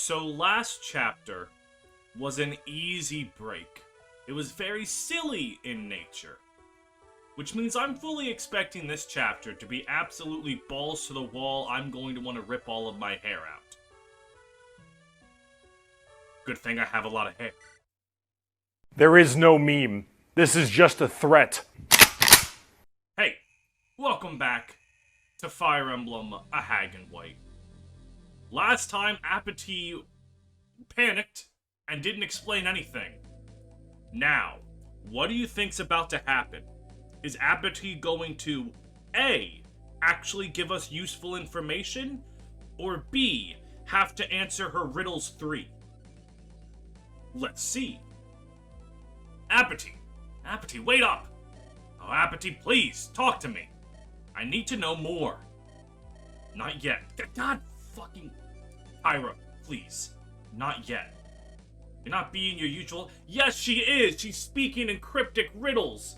So last chapter was an easy break. It was very silly in nature. Which means I'm fully expecting this chapter to be absolutely balls to the wall. I'm going to want to rip all of my hair out. Good thing I have a lot of hair. There is no meme. This is just a threat. Hey, welcome back to Fire Emblem A Hag in White. Last time, Apathy panicked and didn't explain anything. Now, what do you think's about to happen? Is Apathy going to A, actually give us useful information, or B, have to answer her riddles 3? Let's see. Apathy, wait up! Oh, Apathy, please, talk to me. I need to know more. Not yet. God fucking... Pyra, please. Not yet. You're not being your usual... Yes, she is! She's speaking in cryptic riddles!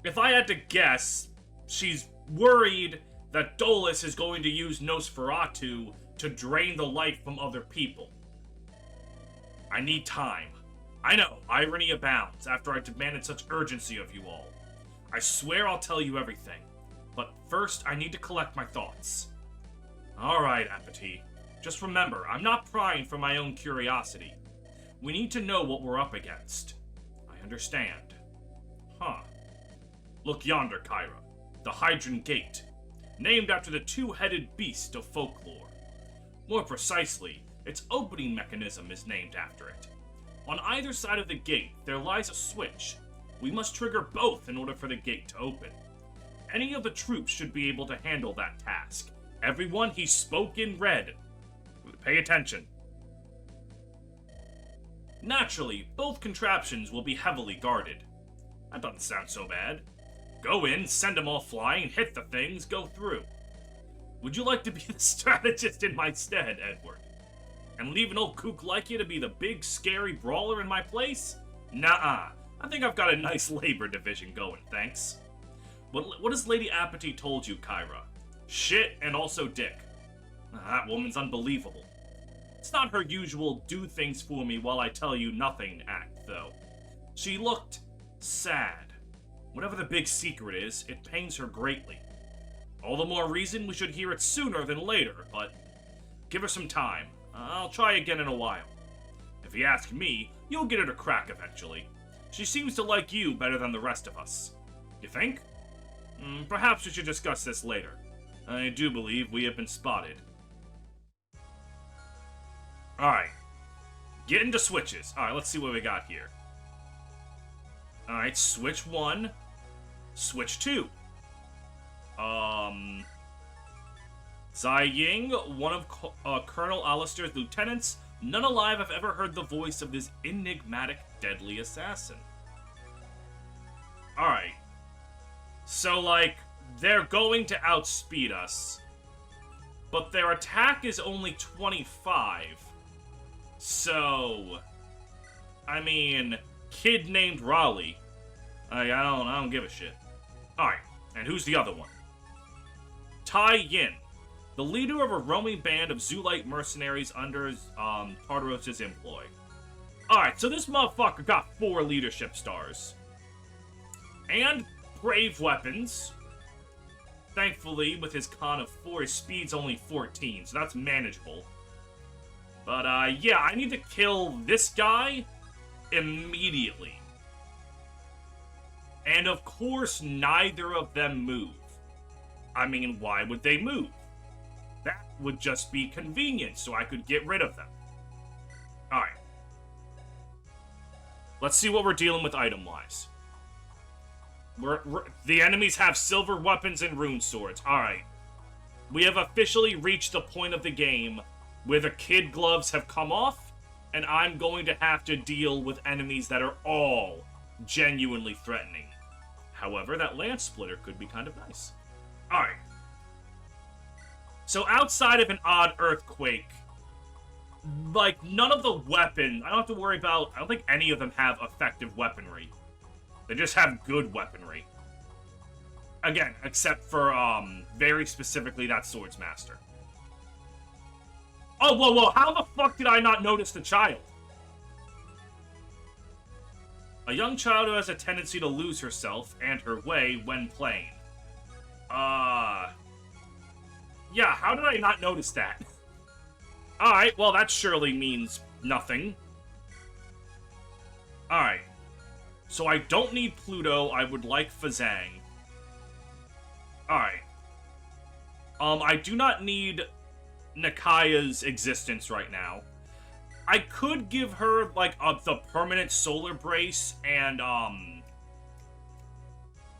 If I had to guess, she's worried that Dolus is going to use Nosferatu to drain the life from other people. I need time. I know, irony abounds after I demanded such urgency of you all. I swear I'll tell you everything. But first, I need to collect my thoughts. Alright, Apathy. Just remember, I'm not prying for my own curiosity. We need to know what we're up against. I understand. Huh. Look yonder, Kyra. The Hydran Gate. Named after the two-headed beast of folklore. More precisely, its opening mechanism is named after it. On either side of the gate, there lies a switch. We must trigger both in order for the gate to open. Any of the troops should be able to handle that task. Everyone, he spoke in red. Pay attention. Naturally, both contraptions will be heavily guarded. That doesn't sound so bad. Go in, send them all flying, hit the things, go through. Would you like to be the strategist in my stead, Edward? And leave an old kook like you to be the big, scary brawler in my place? Nuh-uh. I think I've got a nice labor division going, thanks. What has Lady Apathy told you, Kyra? Shit and also dick. That woman's unbelievable. It's not her usual do things for me while I tell you nothing act, though. She looked sad. Whatever the big secret is, it pains her greatly. All the more reason we should hear it sooner than later, but give her some time. I'll try again in a while. If you ask me, you'll get her to crack eventually. She seems to like you better than the rest of us. You think? Perhaps we should discuss this later. I do believe we have been spotted. Alright. Get into switches. Alright, let's see what we got here. Alright, switch 1. Switch 2. Zai Ying, one of Colonel Alistair's lieutenants. None alive have ever heard the voice of this enigmatic, deadly assassin. Alright. So, like, they're going to outspeed us. But their attack is only 25. So... I mean, kid named Raleigh. I don't give a shit. Alright, and who's the other one? Tai Yin, the leader of a roaming band of Zulite mercenaries under Tartaros' employ. Alright, so this motherfucker got 4 leadership stars. And brave weapons. Thankfully, with his con of 4, his speed's only 14, so that's manageable. But, yeah, I need to kill this guy immediately. And of course, neither of them move. I mean, why would they move? That would just be convenient, so I could get rid of them. Alright. Let's see what we're dealing with item-wise. The enemies have silver weapons and rune swords. Alright. We have officially reached the point of the game where the kid gloves have come off, and I'm going to have to deal with enemies that are all genuinely threatening. However, that lance splitter could be kind of nice. Alright. So outside of an odd earthquake, like, none of the weapons, I don't have to worry about, I don't think any of them have effective weaponry. They just have good weaponry. Again, except for, very specifically that Swordsmaster. Whoa, whoa, whoa, how the fuck did I not notice the child? A young child who has a tendency to lose herself and her way when playing. Yeah, how did I not notice that? Alright, well, that surely means nothing. Alright. So I don't need Pluto, I would like Fazang. Alright. I do not need Nakaya's existence right now. I could give her, like, the permanent solar brace and,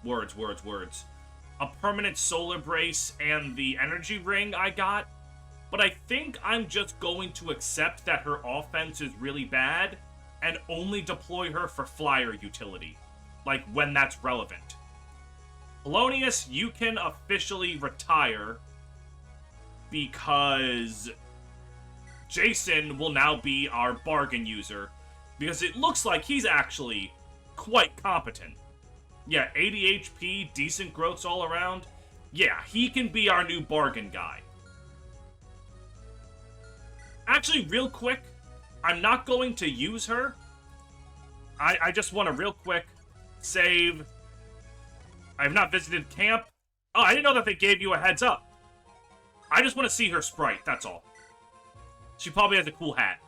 words. A permanent solar brace and the energy ring I got. But I think I'm just going to accept that her offense is really bad and only deploy her for flyer utility. Like, when that's relevant. Polonius, you can officially retire because Jason will now be our bargain user, because it looks like he's actually quite competent. Yeah, 80 HP, decent growths all around. Yeah, he can be our new bargain guy. Actually, real quick, I'm not going to use her. I just want to real quick save. I have not visited camp. Oh, I didn't know that they gave you a heads up. I just want to see her sprite, that's all. She probably has a cool hat.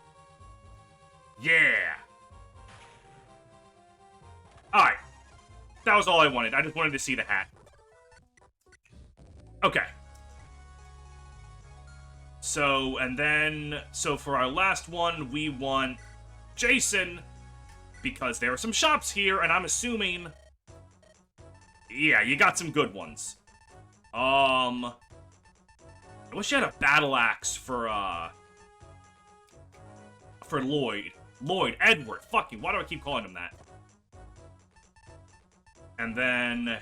Yeah. Alright. That was all I wanted. I just wanted to see the hat. Okay. So, and then, so for our last one, we want Jason, because there are some shops here, and I'm assuming... Yeah, you got some good ones. I wish you had a battle axe for Lloyd. Edward. Fuck you. Why do I keep calling him that? And then...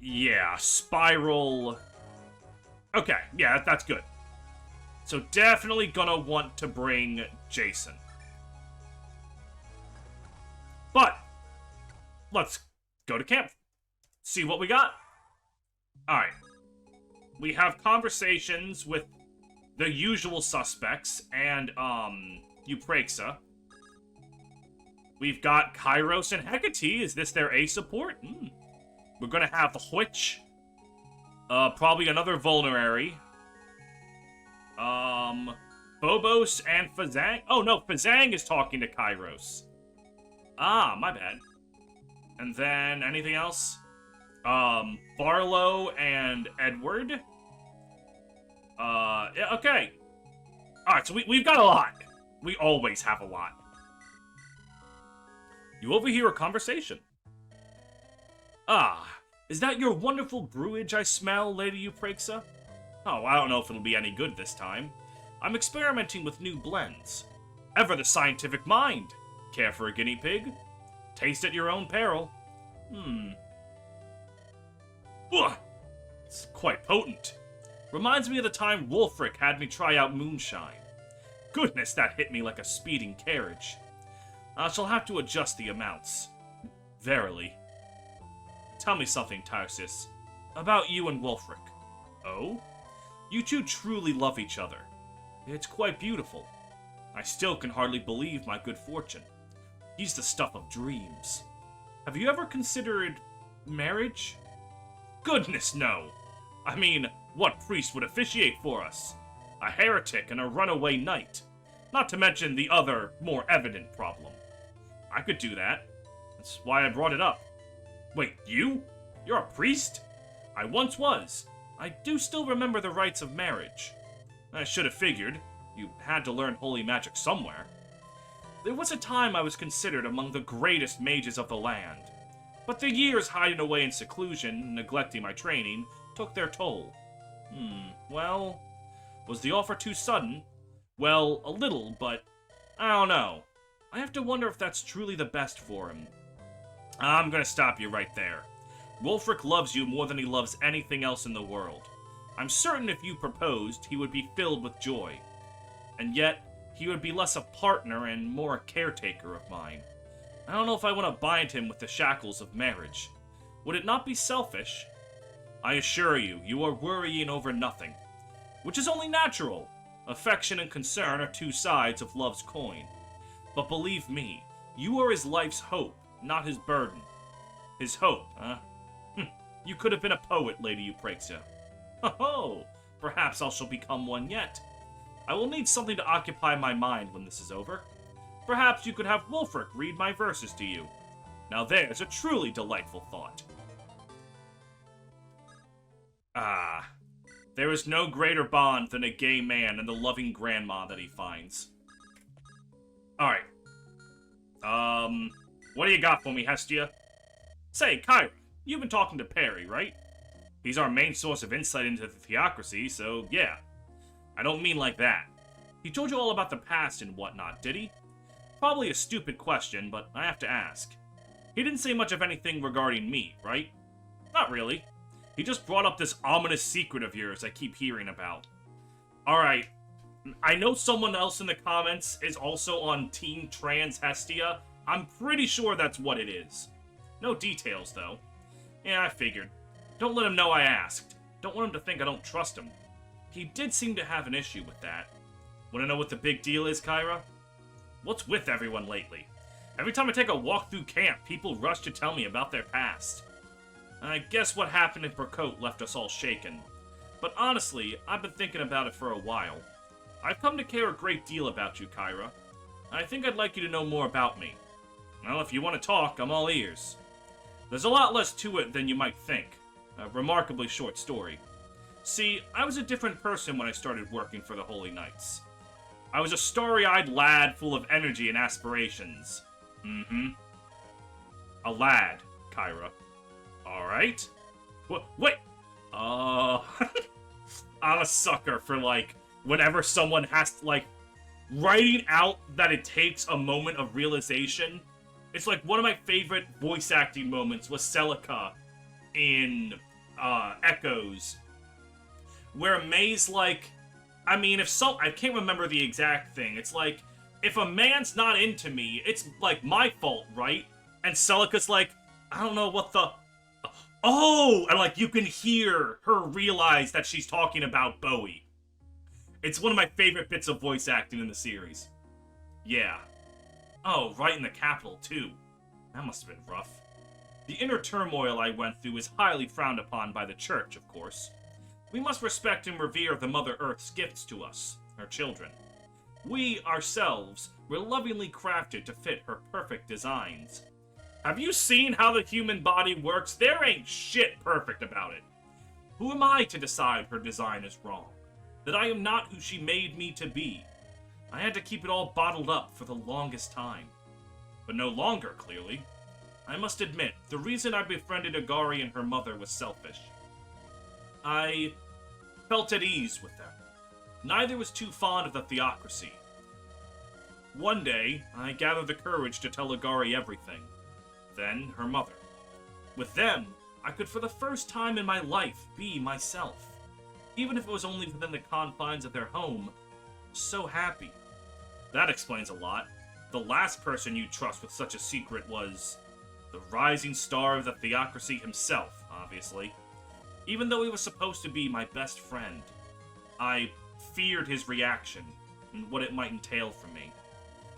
Yeah, Spiral... Okay, yeah, that's good. So definitely gonna want to bring Jason. But, let's go to camp. See what we got. Alright. We have conversations with the usual suspects and, Eupraxa. We've got Kairos and Hecate. Is this their A support? We're gonna have the Hwitch. Probably another Vulnerary. Phobos and Fazang. Oh, no, Fazang is talking to Kairos. Ah, my bad. And then, anything else? Barlow and Edward. Yeah, okay. Alright, so we've got a lot. We always have a lot. You overhear a conversation. Ah, is that your wonderful brewage I smell, Lady Eupraxa? Oh, I don't know if it'll be any good this time. I'm experimenting with new blends. Ever the scientific mind. Care for a guinea pig? Taste at your own peril. Ugh, it's quite potent. Reminds me of the time Wulfric had me try out moonshine. Goodness, that hit me like a speeding carriage. I shall have to adjust the amounts. Verily. Tell me something, Tarsis, about you and Wulfric. Oh? You two truly love each other. It's quite beautiful. I still can hardly believe my good fortune. He's the stuff of dreams. Have you ever considered marriage? Goodness, no. I mean, what priest would officiate for us? A heretic and a runaway knight. Not to mention the other, more evident problem. I could do that. That's why I brought it up. Wait, you? You're a priest? I once was. I do still remember the rites of marriage. I should have figured. You had to learn holy magic somewhere. There was a time I was considered among the greatest mages of the land. But the years hiding away in seclusion, neglecting my training, took their toll. Well, was the offer too sudden? Well, a little, but I don't know. I have to wonder if that's truly the best for him. I'm gonna stop you right there. Wulfric loves you more than he loves anything else in the world. I'm certain if you proposed, he would be filled with joy. And yet, he would be less a partner and more a caretaker of mine. I don't know if I want to bind him with the shackles of marriage. Would it not be selfish? I assure you, you are worrying over nothing. Which is only natural. Affection and concern are two sides of love's coin. But believe me, you are his life's hope, not his burden. His hope, huh? You could have been a poet, Lady Eupraxia. Oh, perhaps I shall become one yet. I will need something to occupy my mind when this is over. Perhaps you could have Wulfric read my verses to you. Now there's a truly delightful thought. Ah, there is no greater bond than a gay man and the loving grandma that he finds. Alright. What do you got for me, Hestia? Say, Kyra, you've been talking to Perry, right? He's our main source of insight into the theocracy, so yeah. I don't mean like that. He told you all about the past and whatnot, did he? Probably a stupid question, but I have to ask. He didn't say much of anything regarding me, right? Not really. He just brought up this ominous secret of yours I keep hearing about. Alright, I know someone else in the comments is also on Team Trans Hestia. I'm pretty sure that's what it is. No details, though. Yeah, I figured. Don't let him know I asked. Don't want him to think I don't trust him. He did seem to have an issue with that. Wanna know what the big deal is, Kyra? What's with everyone lately? Every time I take a walk through camp, people rush to tell me about their past. I guess what happened in Percote left us all shaken. But honestly, I've been thinking about it for a while. I've come to care a great deal about you, Kyra. I think I'd like you to know more about me. Well, if you want to talk, I'm all ears. There's a lot less to it than you might think. A remarkably short story. See, I was a different person when I started working for the Holy Knights. I was a starry-eyed lad full of energy and aspirations. Mm-hmm. A lad, Kyra. Alright. Wait! I'm a sucker for, like, whenever someone has to, like, writing out that it takes a moment of realization. It's like one of my favorite voice acting moments was Celica in Echoes, where May's like, I mean, I can't remember the exact thing. It's like, if a man's not into me, it's like my fault, right? And Celica's like, I don't know what the... Oh! And like, you can hear her realize that she's talking about Bowie. It's one of my favorite bits of voice acting in the series. Yeah. Oh, right in the capital, too. That must have been rough. The inner turmoil I went through is highly frowned upon by the Church, of course. We must respect and revere the Mother Earth's gifts to us, her children. We, ourselves, were lovingly crafted to fit her perfect designs. Have you seen how the human body works? There ain't shit perfect about it. Who am I to decide her design is wrong? That I am not who she made me to be? I had to keep it all bottled up for the longest time. But no longer, clearly. I must admit, the reason I befriended Agari and her mother was selfish. I felt at ease with them. Neither was too fond of the theocracy. One day, I gathered the courage to tell Agari everything. Then, her mother. With them, I could for the first time in my life be myself. Even if it was only within the confines of their home. So happy. That explains a lot. The last person you trust with such a secret was... the rising star of the theocracy himself, obviously. Even though he was supposed to be my best friend, I feared his reaction and what it might entail for me.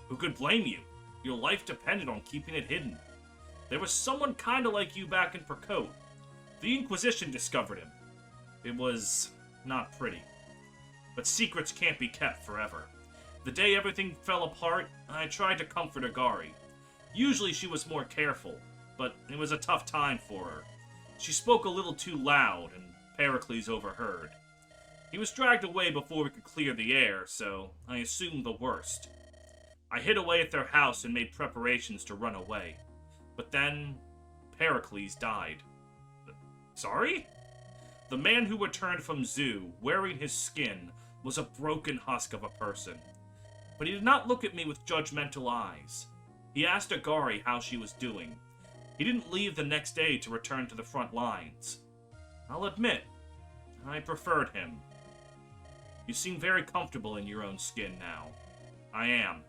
Who could blame you? Your life depended on keeping it hidden. There was someone kinda like you back in Percote. The Inquisition discovered him. It was not pretty. But secrets can't be kept forever. The day everything fell apart, I tried to comfort Agari. Usually she was more careful, but it was a tough time for her. She spoke a little too loud, and Pericles overheard. He was dragged away before we could clear the air, so I assumed the worst. I hid away at their house and made preparations to run away. But then, Pericles died. Sorry? The man who returned from Zoo, wearing his skin, was a broken husk of a person. But he did not look at me with judgmental eyes. He asked Agari how she was doing. He didn't leave the next day to return to the front lines. I'll admit, I preferred him. You seem very comfortable in your own skin now. I am.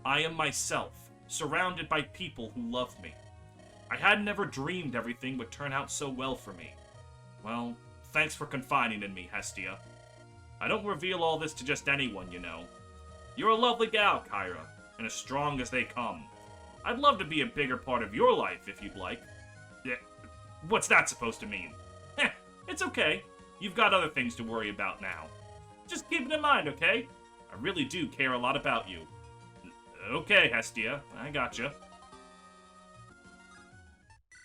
I am myself, surrounded by people who love me. I had never dreamed everything would turn out so well for me. Well, thanks for confiding in me, Hestia. I don't reveal all this to just anyone, you know. You're a lovely gal, Kyra, and as strong as they come. I'd love to be a bigger part of your life if you'd like. Yeah, what's that supposed to mean? Heh, it's okay. You've got other things to worry about now. Just keep it in mind, okay? I really do care a lot about you. Okay, Hestia, I gotcha.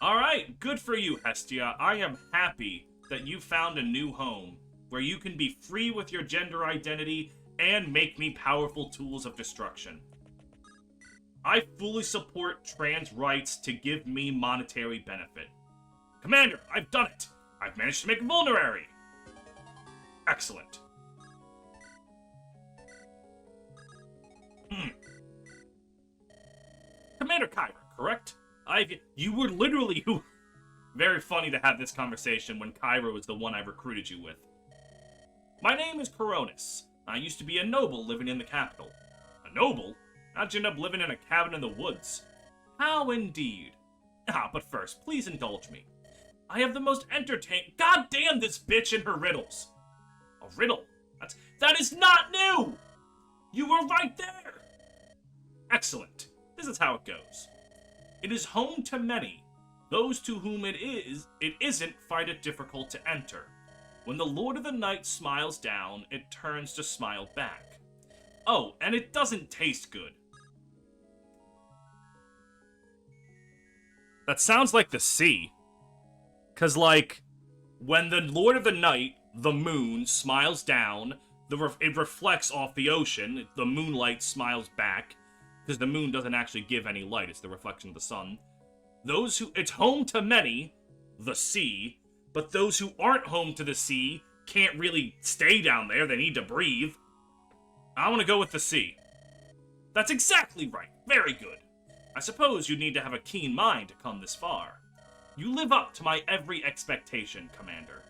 Alright, good for you, Hestia. I am happy that you found a new home where you can be free with your gender identity and make me powerful tools of destruction. I fully support trans rights to give me monetary benefit. Commander, I've done it! I've managed to make vulnerary! Excellent. Commander Kyra, correct? You were literally who... Very funny to have this conversation when Kyra was the one I recruited you with. My name is Coronis. I used to be a noble living in the capital. A noble? How'd you end up living in a cabin in the woods? How indeed. But first, please indulge me. I have the most entertaining... God damn this bitch and her riddles! A riddle? That is not new! You were right there! Excellent. This is how it goes. It is home to many. Those to whom it isn't find it difficult to enter. When the Lord of the Night smiles down, it turns to smile back. Oh, and it doesn't taste good. That sounds like the sea. 'Cause, like, when the Lord of the Night, the moon, smiles down, it reflects off the ocean, the moonlight smiles back, because the moon doesn't actually give any light, it's the reflection of the sun. It's home to many, the sea, but those who aren't home to the sea can't really stay down there, they need to breathe. I want to go with the sea. That's exactly right, very good. I suppose you'd need to have a keen mind to come this far. You live up to my every expectation, Commander.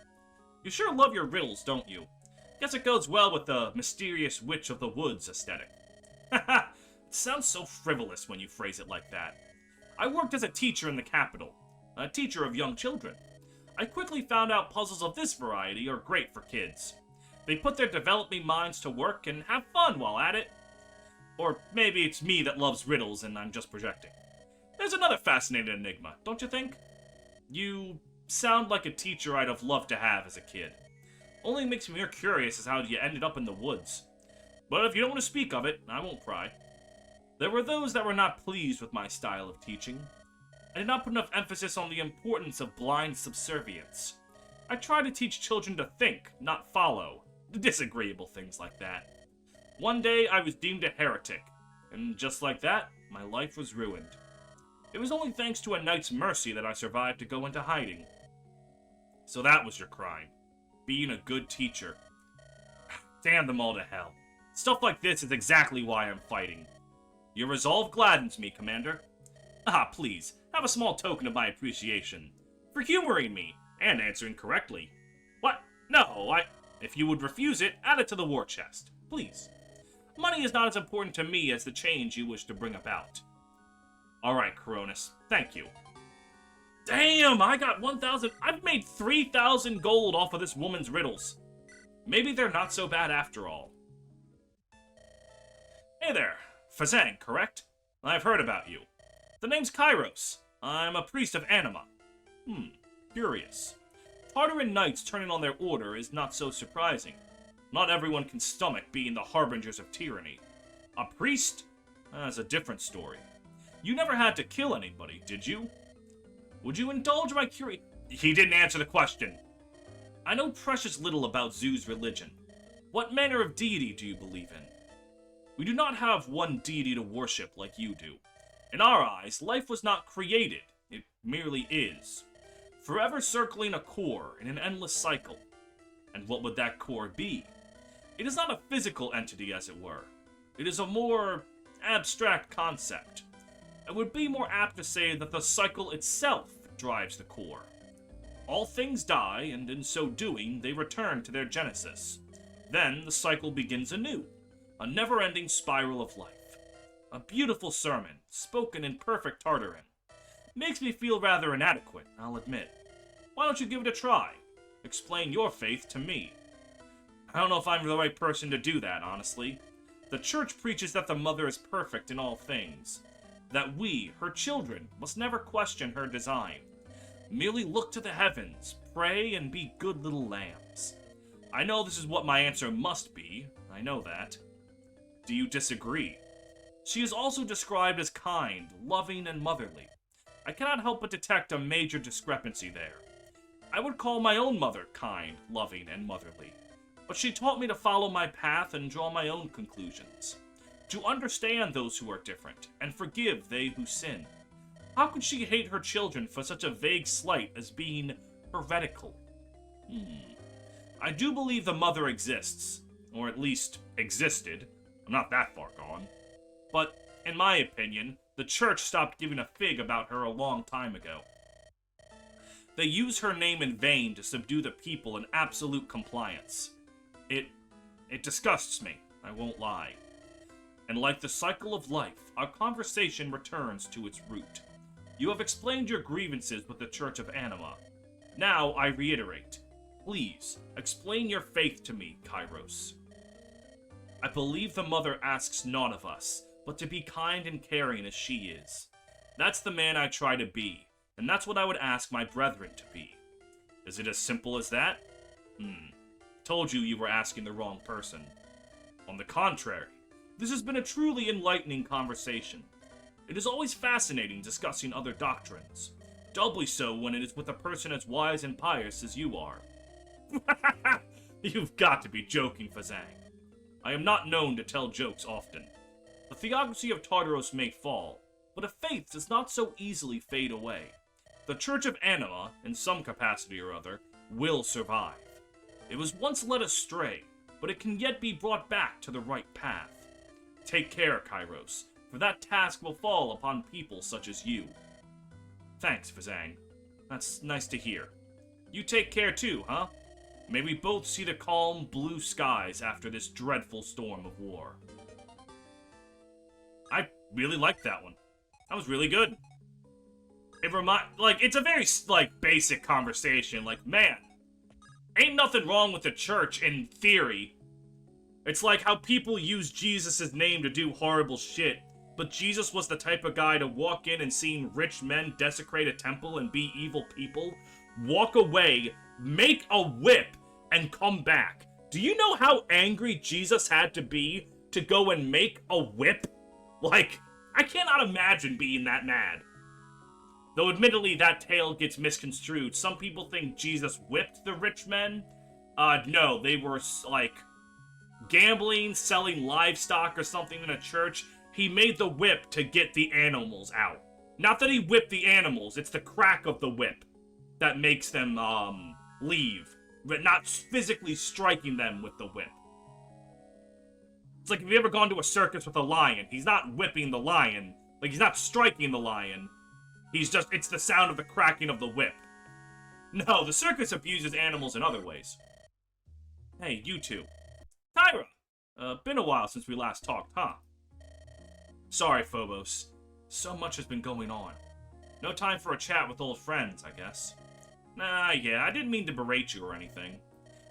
You sure love your riddles, don't you? Guess it goes well with the mysterious witch of the woods aesthetic. Haha, it sounds so frivolous when you phrase it like that. I worked as a teacher in the capital, a teacher of young children. I quickly found out puzzles of this variety are great for kids. They put their developing minds to work and have fun while at it. Or maybe it's me that loves riddles and I'm just projecting. There's another fascinating enigma, don't you think? You sound like a teacher I'd have loved to have as a kid. Only makes me more curious as how you ended up in the woods. But if you don't want to speak of it, I won't pry. There were those that were not pleased with my style of teaching. I did not put enough emphasis on the importance of blind subservience. I try to teach children to think, not follow. Disagreeable things like that. One day, I was deemed a heretic, and just like that, my life was ruined. It was only thanks to a knight's mercy that I survived to go into hiding. So that was your crime. Being a good teacher. Damn them all to hell. Stuff like this is exactly why I'm fighting. Your resolve gladdens me, Commander. Please, have a small token of my appreciation. For humoring me, and answering correctly. What? No, If you would refuse it, add it to the war chest. Please. Money is not as important to me as the change you wish to bring about. Alright, Coronis. Thank you. Damn, I got 1,000... I've made 3,000 gold off of this woman's riddles. Maybe they're not so bad after all. Hey there. Fazang, correct? I've heard about you. The name's Kairos. I'm a priest of Anima. Curious. Tartaran knights turning on their order is not so surprising. Not everyone can stomach being the harbingers of tyranny. A priest? That's a different story. You never had to kill anybody, did you? Would you indulge my curiosity? He didn't answer the question. I know precious little about Zoo's religion. What manner of deity do you believe in? We do not have one deity to worship like you do. In our eyes, life was not created, it merely is. Forever circling a core in an endless cycle. And what would that core be? It is not a physical entity, as it were. It is a more abstract concept. It would be more apt to say that the cycle itself drives the core. All things die, and in so doing, they return to their genesis. Then the cycle begins anew, a never-ending spiral of life. A beautiful sermon, spoken in perfect Tartaran. Makes me feel rather inadequate, I'll admit. Why don't you give it a try? Explain your faith to me. I don't know if I'm the right person to do that, honestly. The church preaches that the mother is perfect in all things. That we, her children, must never question her design. Merely look to the heavens, pray, and be good little lambs. I know this is what my answer must be. I know that. Do you disagree? She is also described as kind, loving, and motherly. I cannot help but detect a major discrepancy there. I would call my own mother kind, loving, and motherly. But she taught me to follow my path and draw my own conclusions. To understand those who are different, and forgive they who sin. How could she hate her children for such a vague slight as being heretical? I do believe the mother exists, or at least existed. I'm not that far gone. But, in my opinion, the church stopped giving a fig about her a long time ago. They use her name in vain to subdue the people in absolute compliance. It disgusts me, I won't lie. And like the cycle of life, our conversation returns to its root. You have explained your grievances with the Church of Anima. Now I reiterate. Please, explain your faith to me, Kairos. I believe the mother asks naught of us, but to be kind and caring as she is. That's the man I try to be, and that's what I would ask my brethren to be. Is it as simple as that? Told you were asking the wrong person. On the contrary, this has been a truly enlightening conversation. It is always fascinating discussing other doctrines. Doubly so when it is with a person as wise and pious as you are. You've got to be joking, Fazang. I am not known to tell jokes often. The theocracy of Tartaros may fall, but a faith does not so easily fade away. The Church of Anima, in some capacity or other, will survive. It was once led astray, but it can yet be brought back to the right path. Take care, Kairos, for that task will fall upon people such as you. Thanks, Fazang. That's nice to hear. You take care too, huh? May we both see the calm blue skies after this dreadful storm of war. I really liked that one. That was really good. It's a very, basic conversation. Man, ain't nothing wrong with the church in theory. It's like how people use Jesus' name to do horrible shit, but Jesus was the type of guy to walk in and seeing rich men desecrate a temple and be evil people, walk away, make a whip, and come back. Do you know how angry Jesus had to be to go and make a whip? I cannot imagine being that mad. Though admittedly that tale gets misconstrued. Some people think Jesus whipped the rich men. No, they were, gambling, selling livestock or something in a church. He made the whip to get the animals out. Not that he whipped the animals, it's the crack of the whip that makes them, leave. But not physically striking them with the whip. It's like if you've ever gone to a circus with a lion, he's not whipping the lion. He's not striking the lion. It's the sound of the cracking of the whip. No, the circus abuses animals in other ways. Hey, you two. Tyra! Been a while since we last talked, huh? Sorry, Phobos. So much has been going on. No time for a chat with old friends, I guess. Nah, yeah, I didn't mean to berate you or anything.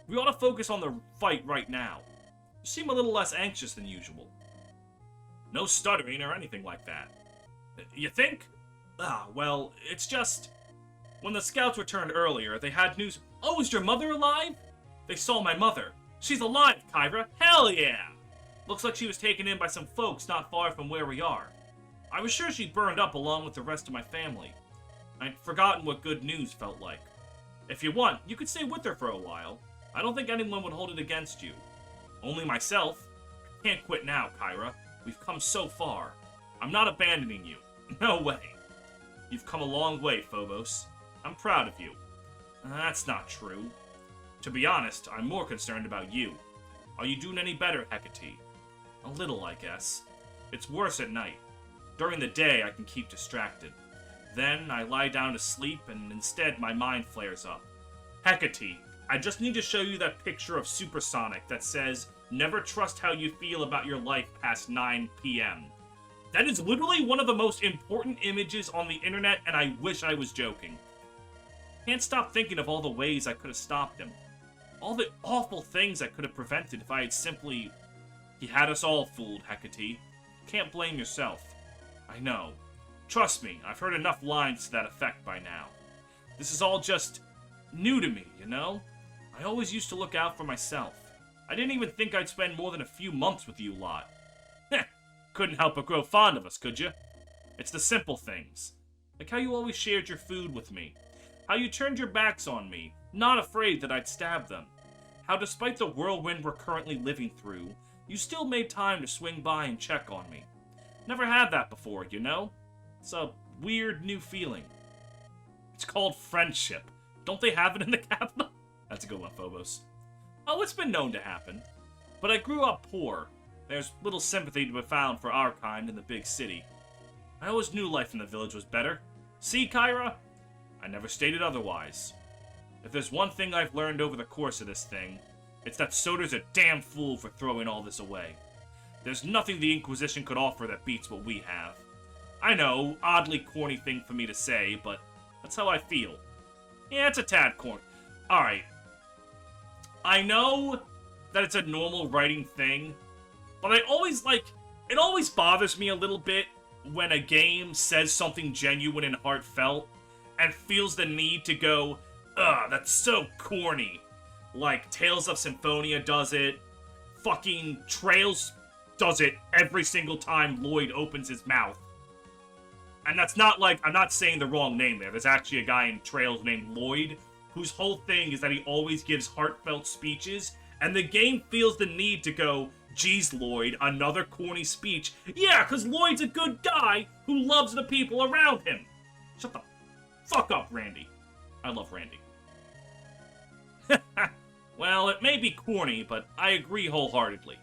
We ought to focus on the fight right now. You seem a little less anxious than usual. No stuttering or anything like that. You think? Well, it's just... When the scouts returned earlier, they had news... Oh, is your mother alive? They saw my mother. She's alive, Kyra. Hell yeah! Looks like she was taken in by some folks not far from where we are. I was sure she burned up along with the rest of my family. I'd forgotten what good news felt like. If you want, you could stay with her for a while. I don't think anyone would hold it against you. Only myself. I can't quit now, Kyra. We've come so far. I'm not abandoning you. No way. You've come a long way, Phobos. I'm proud of you. That's not true. To be honest, I'm more concerned about you. Are you doing any better, Hecate? A little, I guess. It's worse at night. During the day, I can keep distracted. Then, I lie down to sleep, and instead my mind flares up. Hecate, I just need to show you that picture of Supersonic that says, never trust how you feel about your life past 9 p.m. That is literally one of the most important images on the internet, and I wish I was joking. Can't stop thinking of all the ways I could have stopped him. All the awful things I could have prevented if I had simply... He had us all fooled, Hecate. Can't blame yourself. I know. Trust me, I've heard enough lines to that effect by now. This is all just new to me, you know? I always used to look out for myself. I didn't even think I'd spend more than a few months with you lot. Heh, couldn't help but grow fond of us, could you? It's the simple things. Like how you always shared your food with me. How you turned your backs on me, not afraid that I'd stab them. How despite the whirlwind we're currently living through, you still made time to swing by and check on me. Never had that before, you know? It's a weird new feeling. It's called friendship. Don't they have it in the capital? That's a good one, Phobos. Oh, it's been known to happen. But I grew up poor. There's little sympathy to be found for our kind in the big city. I always knew life in the village was better. See, Kyra? I never stated otherwise. If there's one thing I've learned over the course of this thing, it's that Soder's a damn fool for throwing all this away. There's nothing the Inquisition could offer that beats what we have. I know, oddly corny thing for me to say, but that's how I feel. Yeah, it's a tad corny. Alright. I know that it's a normal writing thing, but I always, it always bothers me a little bit when a game says something genuine and heartfelt, and feels the need to go, ugh, that's so corny. Like, Tales of Symphonia does it, fucking Trails does it every single time Lloyd opens his mouth. And that's not like, I'm not saying the wrong name there, there's actually a guy in Trails named Lloyd, whose whole thing is that he always gives heartfelt speeches, and the game feels the need to go, geez, Lloyd, another corny speech. Yeah, because Lloyd's a good guy who loves the people around him. Shut the fuck up, Randy. I love Randy. Well, it may be corny, but I agree wholeheartedly.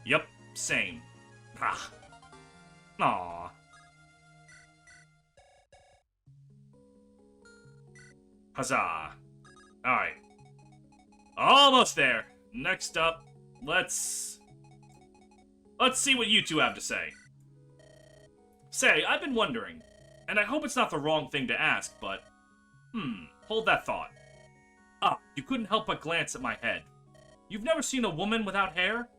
Yep, same. Ah. Aww. Huzzah. Alright. Almost there. Next up, let's see what you two have to say. Say, I've been wondering, and I hope it's not the wrong thing to ask, but... hold that thought. Ah, you couldn't help but glance at my head. You've never seen a woman without hair?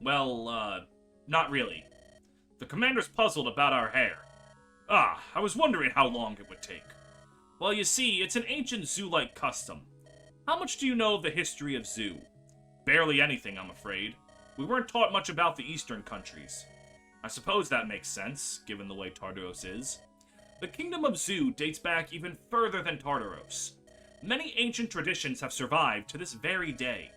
Well, not really. The commander's puzzled about our hair. Ah, I was wondering how long it would take. Well, you see, it's an ancient zoo-like custom. How much do you know of the history of zoo? Barely anything, I'm afraid. We weren't taught much about the eastern countries. I suppose that makes sense, given the way Tartaros is. The kingdom of Zoo dates back even further than Tartaros. Many ancient traditions have survived to this very day,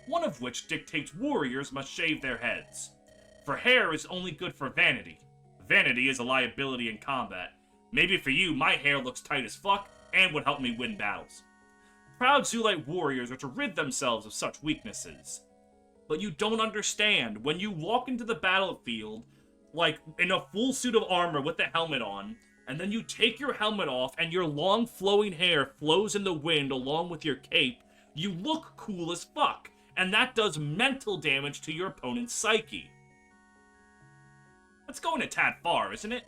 one of which dictates warriors must shave their heads. For hair is only good for vanity. Vanity is a liability in combat. Maybe for you, my hair looks tight as fuck and would help me win battles. Proud Zulite warriors are to rid themselves of such weaknesses. But you don't understand. When you walk into the battlefield, like in a full suit of armor with the helmet on, and then you take your helmet off and your long flowing hair flows in the wind along with your cape, you look cool as fuck, and that does mental damage to your opponent's psyche. That's going a tad far, isn't it?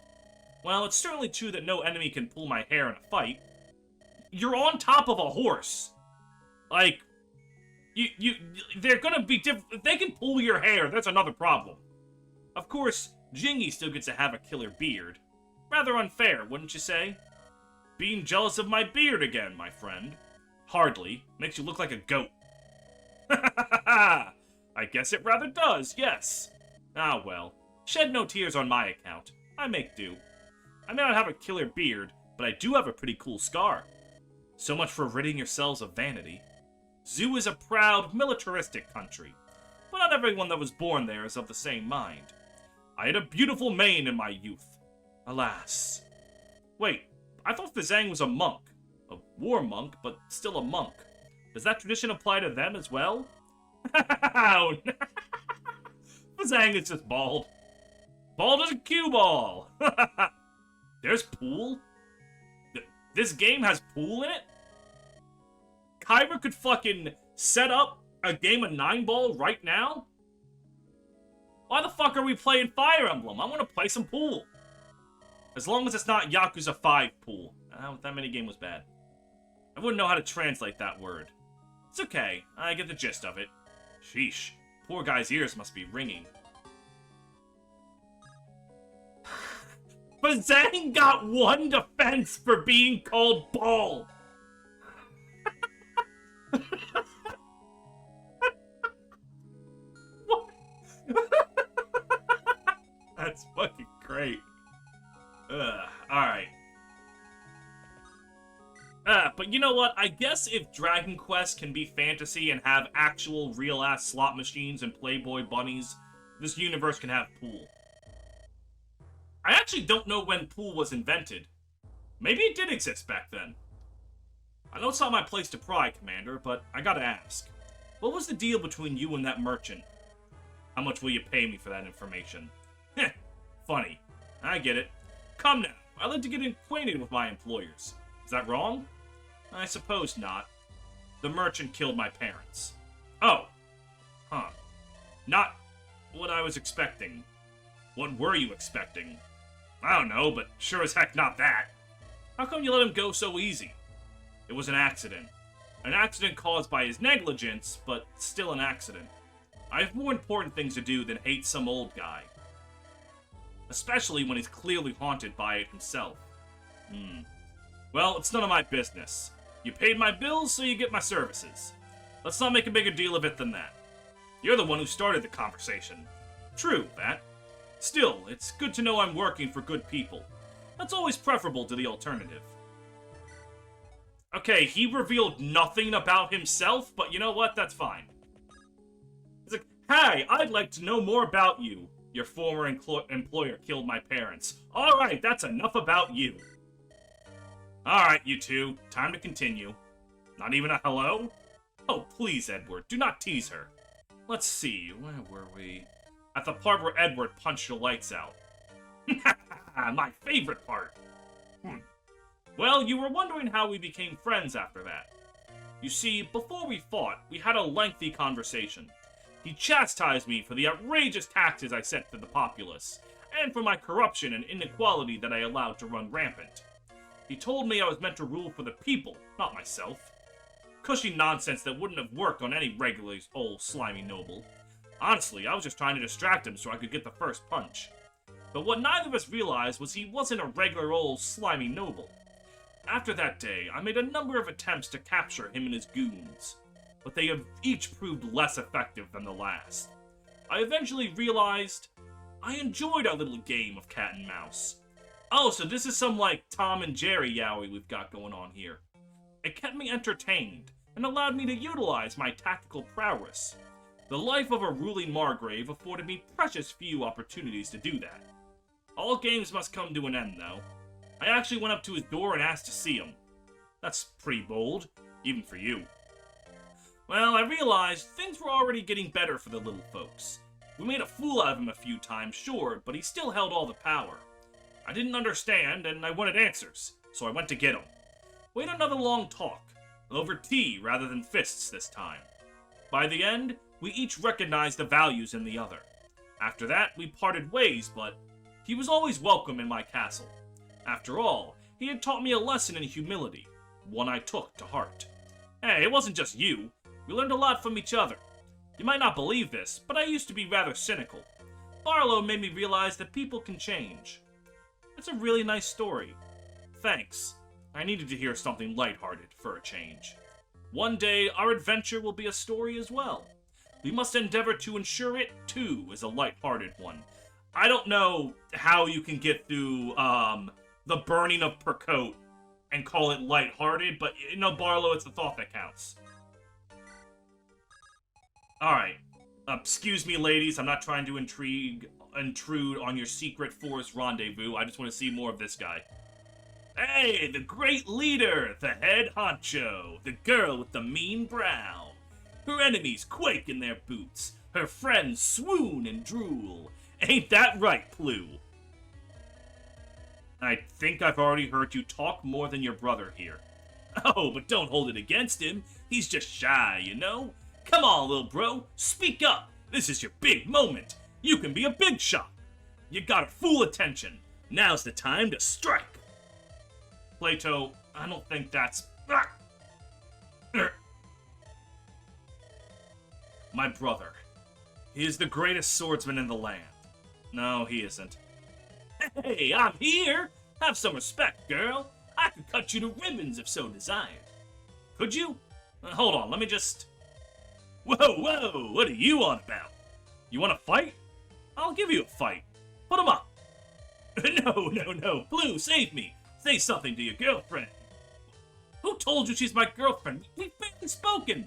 Well, it's certainly true that no enemy can pull my hair in a fight. You're on top of a horse. Like, they're gonna be if they can pull your hair, that's another problem. Of course, Jingy still gets to have a killer beard. Rather unfair, wouldn't you say? Being jealous of my beard again, my friend. Hardly. Makes you look like a goat. I guess it rather does, yes. Ah well. Shed no tears on my account. I make do. I may not have a killer beard, but I do have a pretty cool scar. So much for ridding yourselves of vanity. Zoo is a proud, militaristic country, but not everyone that was born there is of the same mind. I had a beautiful mane in my youth. Alas. Wait, I thought Fazang was a monk. A war monk, but still a monk. Does that tradition apply to them as well? Oh, no. Fazang is just bald. Bald as a cue ball. There's pool? This game has pool in it? Kyra could fucking set up a game of 9-ball right now? Why the fuck are we playing Fire Emblem? I want to play some pool. As long as it's not Yakuza 5 pool. That minigame was bad. I wouldn't know how to translate that word. It's okay, I get the gist of it. Sheesh, poor guy's ears must be ringing. But Zhang got 1 defense for being called bald! What? That's fucking great. Alright. But you know what? I guess if Dragon Quest can be fantasy and have actual real-ass slot machines and Playboy bunnies, this universe can have pool. I actually don't know when pool was invented. Maybe it did exist back then. I know it's not my place to pry, Commander, but I gotta ask. What was the deal between you and that merchant? How much will you pay me for that information? Heh, funny. I get it. Come now, I like to get acquainted with my employers. Is that wrong? I suppose not. The merchant killed my parents. Oh. Huh. Not what I was expecting. What were you expecting? I don't know, but sure as heck not that. How come you let him go so easy? It was an accident. An accident caused by his negligence, but still an accident. I have more important things to do than hate some old guy. Especially when he's clearly haunted by it himself. Well, it's none of my business. You paid my bills, so you get my services. Let's not make a bigger deal of it than that. You're the one who started the conversation. True, that. Still, it's good to know I'm working for good people. That's always preferable to the alternative. Okay, he revealed nothing about himself, but you know what? That's fine. He's like, hey, I'd like to know more about you. Your former employer killed my parents. Alright, that's enough about you. Alright, you two. Time to continue. Not even a hello? Oh, please, Edward. Do not tease her. Let's see. Where were we? At the part where Edward punched the lights out. My favorite part. Well, you were wondering how we became friends after that. You see, before we fought, we had a lengthy conversation. He chastised me for the outrageous taxes I set to the populace, and for my corruption and inequality that I allowed to run rampant. He told me I was meant to rule for the people, not myself. Cushy nonsense that wouldn't have worked on any regular old slimy noble. Honestly, I was just trying to distract him so I could get the first punch. But what neither of us realized was he wasn't a regular old slimy noble. After that day, I made a number of attempts to capture him and his goons, but they have each proved less effective than the last. I eventually realized I enjoyed our little game of cat and mouse. Oh, so this is some, like, Tom and Jerry yowie we've got going on here. It kept me entertained, and allowed me to utilize my tactical prowess. The life of a ruling Margrave afforded me precious few opportunities to do that. All games must come to an end, though. I actually went up to his door and asked to see him. That's pretty bold, even for you. Well, I realized things were already getting better for the little folks. We made a fool out of him a few times, sure, but he still held all the power. I didn't understand, and I wanted answers, so I went to get him. We had another long talk, over tea rather than fists this time. By the end, we each recognized the values in the other. After that, we parted ways, but he was always welcome in my castle. After all, he had taught me a lesson in humility, one I took to heart. Hey, it wasn't just you. We learned a lot from each other. You might not believe this, but I used to be rather cynical. Barlow made me realize that people can change. It's a really nice story. Thanks. I needed to hear something lighthearted for a change. One day, our adventure will be a story as well. We must endeavor to ensure it, too, is a lighthearted one. I don't know how you can get through, the burning of Percote and call it lighthearted, but, you know, Barlow, it's the thought that counts. Alright. Excuse me, ladies, I'm not trying to intrude on your secret forest rendezvous. I just want to see more of this guy. Hey, the great leader, the head honcho, the girl with the mean brow. Her enemies quake in their boots, her friends swoon and drool. Ain't that right, Plue? I think I've already heard you talk more than your brother here. Oh, but don't hold it against him. He's just shy, you know? Come on, little bro, speak up. This is your big moment. You can be a big shot. You got full attention. Now's the time to strike. Plato, I don't think that's... My brother. He is the greatest swordsman in the land. No, he isn't. Hey, I'm here! Have some respect, girl. I could cut you to ribbons if so desired. Could you? Hold on, let me just... Whoa, whoa, what are you on about? You want to fight? I'll give you a fight. Put him up. No, Blue, save me. Say something to your girlfriend. Who told you she's my girlfriend? We've barely spoken.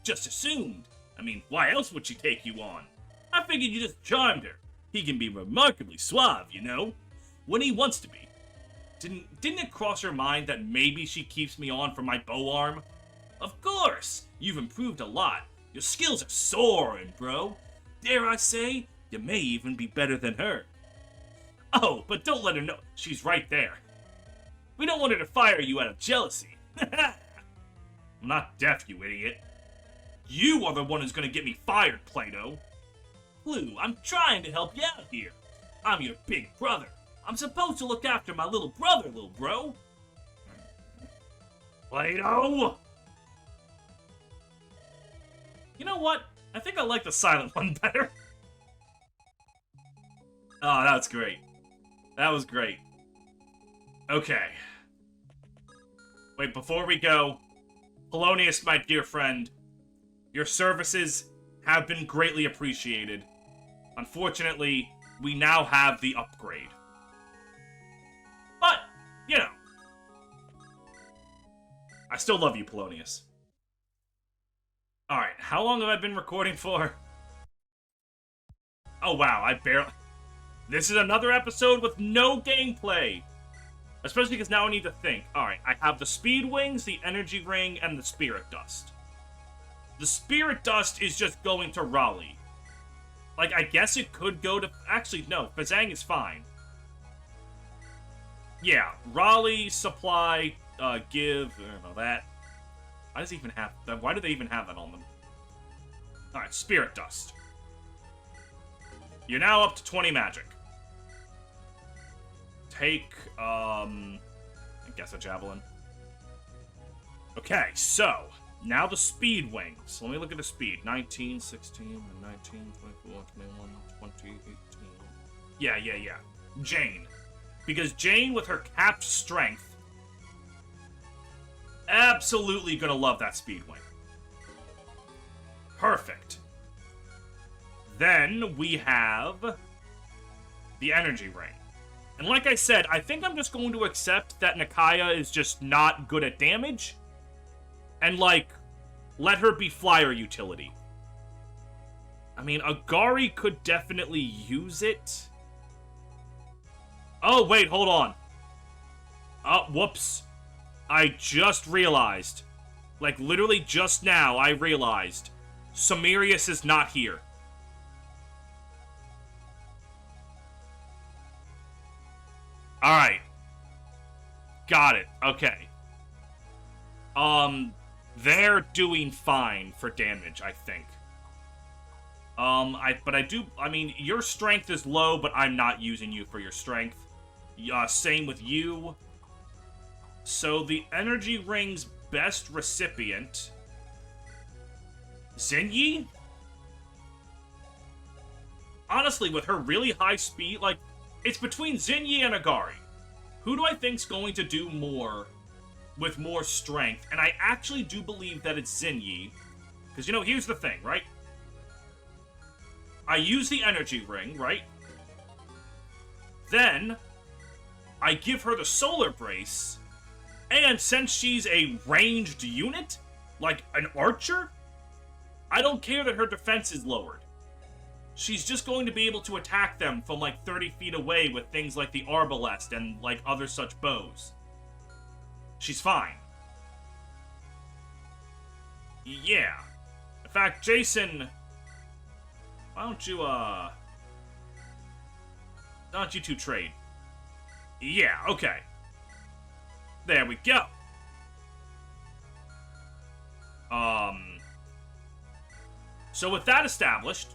Just assumed. I mean, why else would she take you on? I figured you just charmed her. He can be remarkably suave, you know? When he wants to be. Didn't it cross your mind that maybe she keeps me on for my bow arm? Of course! You've improved a lot. Your skills are soaring, bro. Dare I say, you may even be better than her. Oh, but don't let her know. She's right there. We don't want her to fire you out of jealousy. I'm not deaf, you idiot. You are the one who's gonna get me fired, Plato. Blue, I'm trying to help you out here. I'm your big brother. I'm supposed to look after my little brother, little bro. Plato! You know what? I think I like the silent one better. Oh, that's great. That was great. Okay. Wait, before we go, Polonius, my dear friend, your services have been greatly appreciated. Unfortunately, we now have the upgrade. But, you know. I still love you, Polonius. Alright, how long have I been recording for? Oh wow, I barely... This is another episode with no gameplay! Especially because now I need to think. Alright, I have the Speed Wings, the Energy Ring, and the Spirit Dust. The Spirit Dust is just going to Raleigh. Like, I guess it could go to... Actually, no, Fazang is fine. Yeah, Raleigh, Supply, Give, I don't know, that. Why does he even have... Why do they even have that on them? Alright, Spirit Dust. You're now up to 20 magic. Take, I guess a Javelin. Okay, so... Now the Speed Wings. Let me look at the speed. 19, 16, 19, 24, 21, 20, 18. Yeah. Jane. Because Jane, with her capped strength, absolutely gonna love that Speed Wing. Perfect. Then we have the Energy Ring. And like I said, I think I'm just going to accept that Nakaya is just not good at damage. And, like, let her be flyer utility. I mean, Agari could definitely use it. Oh, wait, hold on. Oh, whoops. I just realized. Like, literally just now, I realized. Samirius is not here. Alright. Got it. Okay. They're doing fine for damage, I think. I mean, your strength is low, but I'm not using you for your strength. Same with you. So the Energy Ring's best recipient... Zenyi? Honestly, with her really high speed, like, it's between Zenyi and Agari. Who do I think's going to do more with more strength? And I actually do believe that it's Zenyi. Because, you know, here's the thing, right? I use the Energy Ring, right? Then, I give her the Solar Brace, and since she's a ranged unit, like an archer, I don't care that her defense is lowered. She's just going to be able to attack them from like 30 feet away with things like the Arbalest and like other such bows. She's fine. Yeah. In fact, Jason, why don't you two trade? Yeah, okay. There we go. So with that established,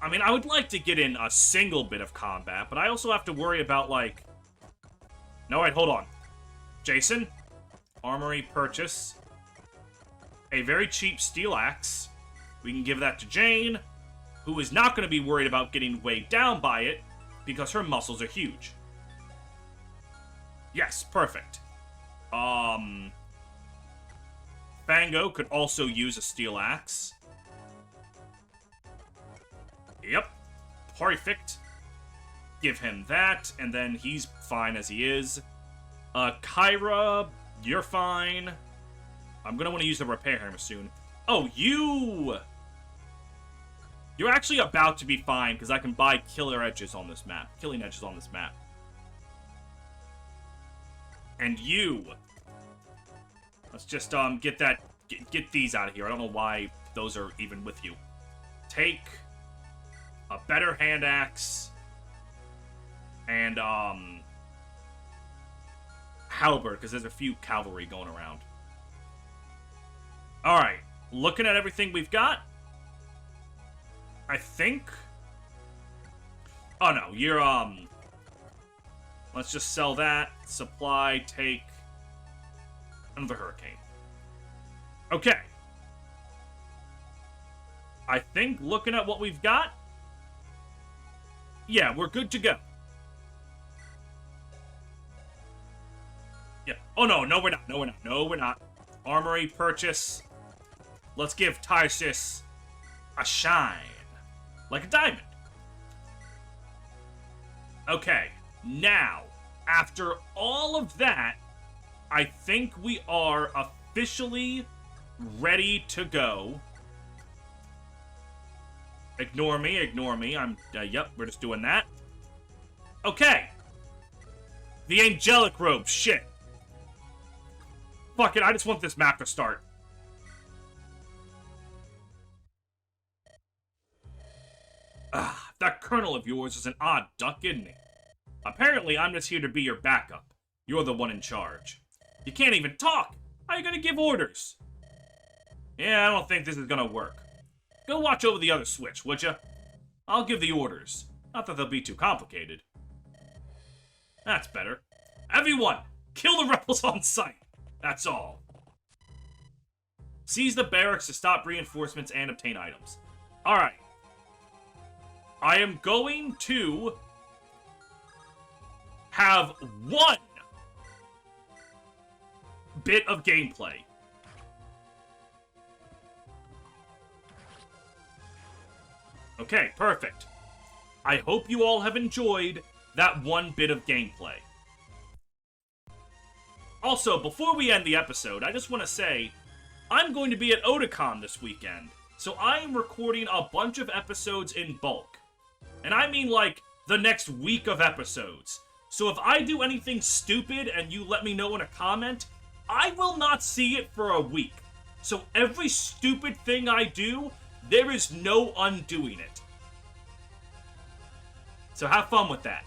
I mean, I would like to get in a single bit of combat, but I also have to worry about, like... No, wait, hold on. Jason? Armory purchase. a very cheap steel axe. We can give that to Jane, who is not going to be worried about getting weighed down by it, because her muscles are huge. Yes, perfect. Fango could also use a steel axe. Yep. Perfect. Give him that, and then he's fine as he is. Kyra, you're fine. I'm gonna want to use the repair hammer soon. Oh, you! You're actually about to be fine, because I can buy killing edges on this map. And you! Let's just, get these out of here. I don't know why those are even with you. Take a better hand axe. And, halberd, because there's a few cavalry going around. Alright, looking at everything we've got, I think... Oh no, you're, let's just sell that. Supply, take another hurricane. Okay. I think, looking at what we've got, yeah, we're good to go. Yeah. Oh, no, we're not. Armory purchase. Let's give Tysis a shine. Like a diamond. Okay. Now, after all of that, I think we are officially ready to go. Ignore me. Yep, we're just doing that. Okay. The angelic robe, shit. Fuck it, I just want this map to start. That colonel of yours is an odd duck, isn't he? Apparently, I'm just here to be your backup. You're the one in charge. You can't even talk! How are you gonna give orders? Yeah, I don't think this is gonna work. Go watch over the other switch, would ya? I'll give the orders. Not that they'll be too complicated. That's better. Everyone, kill the rebels on sight. That's all. Seize the barracks to stop reinforcements and obtain items. Alright. I am going to have one bit of gameplay. Okay, perfect. I hope you all have enjoyed that one bit of gameplay. Also, before we end the episode, I just want to say, I'm going to be at Otakon this weekend, so I am recording a bunch of episodes in bulk. And I mean, like, the next week of episodes. So if I do anything stupid and you let me know in a comment, I will not see it for a week. So every stupid thing I do, there is no undoing it. So have fun with that.